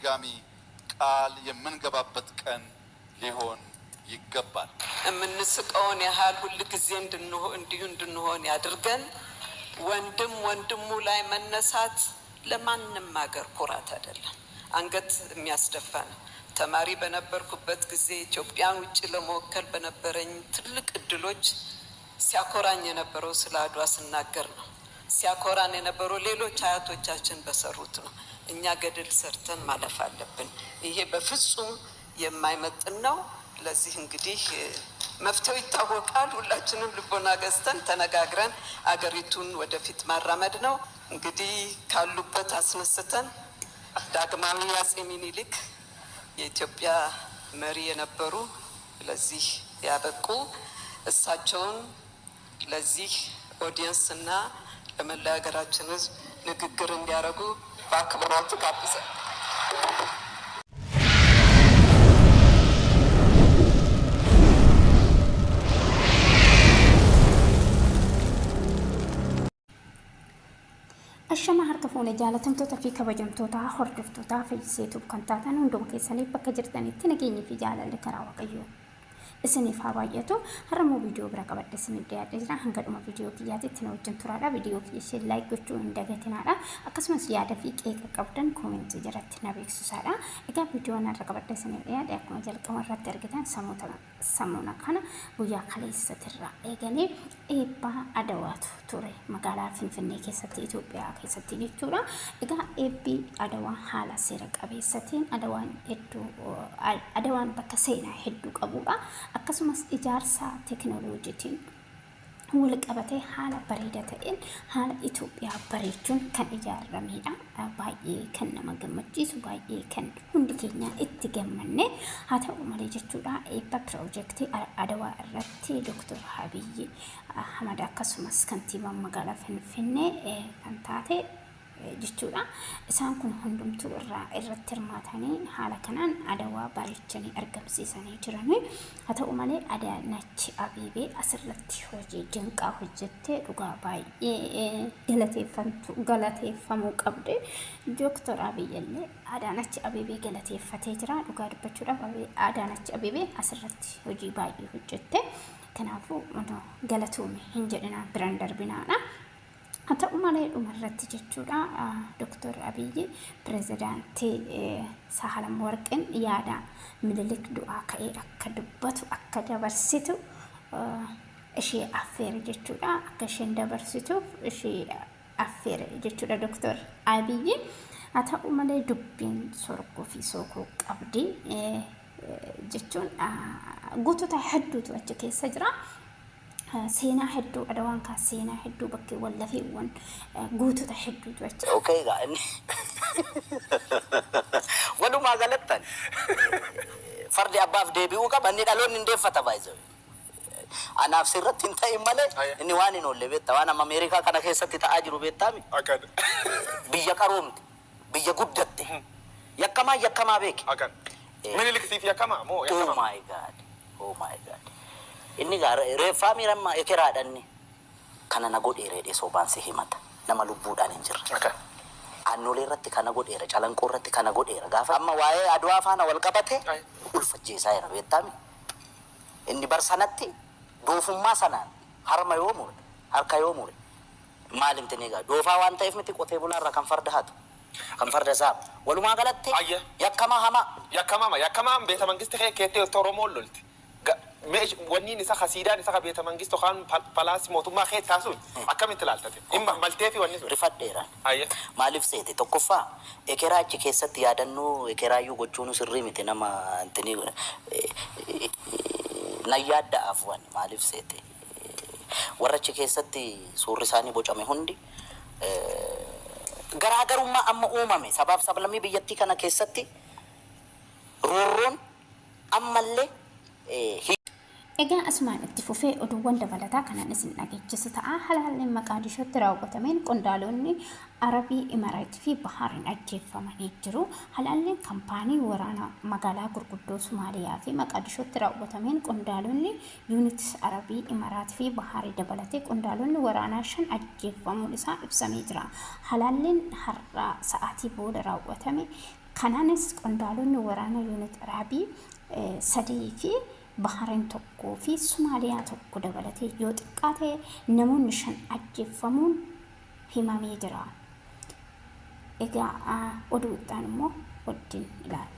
በድጋሚ ቃል የምንገባበት ቀን ሊሆን ይገባል። የምንስቀውን ያህል ሁሉ ጊዜ እንድንሆን ያድርገን። ወንድሙ ላይ መነሳት ለማንም ሀገር ኩራት አይደለም፣ አንገት የሚያስደፋ ነው። ተማሪ በነበርኩበት ጊዜ ኢትዮጵያን ውጭ ለመወከል በነበረኝ ትልቅ እድሎች ሲያኮራኝ የነበረው ስለ አድዋ ስናገር ነው። ሲያኮራን የነበረው ሌሎች አያቶቻችን በሰሩት ነው። እኛ ገድል ሰርተን ማለፍ አለብን። ይሄ በፍጹም የማይመጥን ነው። ለዚህ እንግዲህ መፍትሄው ይታወቃል። ሁላችንም ልቦና ገዝተን ተነጋግረን አገሪቱን ወደፊት ማራመድ ነው። እንግዲህ ካሉበት አስነስተን ዳግማዊ አፄ ምኒልክ የኢትዮጵያ መሪ የነበሩ ለዚህ ያበቁ እሳቸውን ለዚህ ኦዲየንስ እና ለመላ ሀገራችን ሕዝብ ንግግር እንዲያደርጉ በአክብሮት ጋብዛለሁ። Ashama harka fuune jaalatamtoota fi kabajamtoota hordoftoota feesbuuk kan taatan hunduma keessanii bakka jirtanitti nageenyi fi jaalalli karaa Waaqayyoo isiniif haa baay'atu. Har'ammoo viidiyoo bira qabadhe isinii dhiyaadhee jira. Hanga dhuma viidiyoo kiyyaatitti na wajjin turaadha. Viidiyoo kiyya ishee laayik gochuu hin dagatinaadha. Akkasumas yaada fi qeeqa qabdan koomentii jalatti na beeksisaadha. Egaa viidiyoon har'a qabadhe isinii dhiyaadhe akkuma jalqaba irratti argitan sammuna kana guyyaa kaleessatirraa eegalee eebbaa Adawaatu ture magaalaa Finfinnee keessatti Itoophiyaa keessatti jechuudha. Egaa eebbi Adawaa haala seera qabeessatiin Adawaan bakka seenaa hedduu qabudha. Akkasumas ijaarsa teekinooloojiitiin wal qabatee haala bareedaa ta'een haala Itoophiyaa bareechuun kan ijaaramedha. Baay'ee kan nama gammachiisu, baay'ee kan hundi keenya itti gammanne. Haa ta'u malee jechuudha eebba piroojeektii Adawaa irratti Dr. Abiy Ahmad akkasumas kantiibaan magaalaa Finfinnee kan taate jechuudha. Isaan kun hundumtuu irratti hirmaatanii haala kanaan Adawaa bareechanii argamsiisanii jiranii. Haa ta'u malee Adaanach Abeebee asirratti hojii dinqaa hojjettee dhugaa baay'ee galateeffamuu qabdi. Dr. Abiy illee Adaanach Abeebee galateeffatee jira. Dhugaa dubbachuudhaaf Adaanach Abeebee asirratti hojii baay'ee hojjette. Kanaafuu galatuumi hin jedhina biraan darbinaadha. Haa ta'u malee dhumarratti jechuudha Dr. Abiy pirezidaantii Saahilewarqiin yaada Minilik du'aa ka'ee akka dubbatu akka dabarsitu ishee affeere jechuudha. Akka isheen dabarsituuf ishee affeere jechuudha Dr. Abiy. Haa ta'u malee dubbiin sorgoo fi sookoo qabdi jechuun gootota hedduutu achi keessa jira. Seenaa hedduu Adawaan kaa seenaa hedduu bakkee wallafeewwan gootota hedduutu achi. Okay gaa'inni walumaa galattan fardi abbaaf deebi'uu qaba. Inni dhaloonni hin deeffata baay'ee. Anaaf sirratti hin ta'in malee inni waan hin oolle beektaa waan amma Ameerikaa kana keessatti ta'aa jiru beektaami. Biyya qaroomte biyya guddatte yakkamaa beeki. Minilik siif yakkamaa moo yakkamaa? Oh my God, oh my God. Inni reeffaa miirammaa ekeraadhanni kana na godheeredhe soobaan si himata nama lubbuudhaan hin jirre. Aannolee irratti kana godheera, calanqoo irratti kana godheera. Gaafa amma waa'ee Adwaa faana wal qabate ulfajjeesaa jira beektaami. Inni barsanatti doofummaa sanaan harma yoo mure harka yoo mure maalimti ni gaa doofaa waan ta'eef miti qotee bulaarra kan farda hatu kan farda saa walumaa galatti yakkamaa beeta mangisti keettee Oromoo lolti. Wanni isa khasiidaan isa beeta mangisto kan palaas mootummaa keet kaasuun akkamitti ilaaltate? Imma maltee fi wanni sun rifadheera. Maaliif seete tokkoffaa ekeraa achi keessatti yaadannoo ekeraayyuu gochuun sirrii miti nama antini na yaadda'aaf wanni maaliif seete warra achi keessatti suurri isaanii bocame hundi garaagarummaa amma uumame sabaaf sablammii biyyattii kana keessatti roorroon ammallee Egaa asumaan itti fufee oduuwwan dabalataa kanaan isin dhageessisu ta'a. Haalli Maqaadishootti raawwatameen qondaalonni Arabii Imaraatii fi Bahariin ajjeefamanii jiru. Haalli kaampaanii waraanaa magaalaa gurguddoo Somaaliyaa fi Maqaadishootti raawwatameen qondaalonni yuunitii Arabii Imaraatii fi Baharii dabalatee qondaalonni waraanaa 5 ajjeefamuun isaa ibsamee jira. Haalli har'a sa'aatii booda raawwatame kanaanis qondaalonni waraana yuunit raabii sadii fi bahareen tokkoo fi Somaaliyaa tokko dabalatee yoo xiqqaate namoonni 5 ajjeefamuun himamee jira. Egaa oduudhaan immoo wajjin ilaala.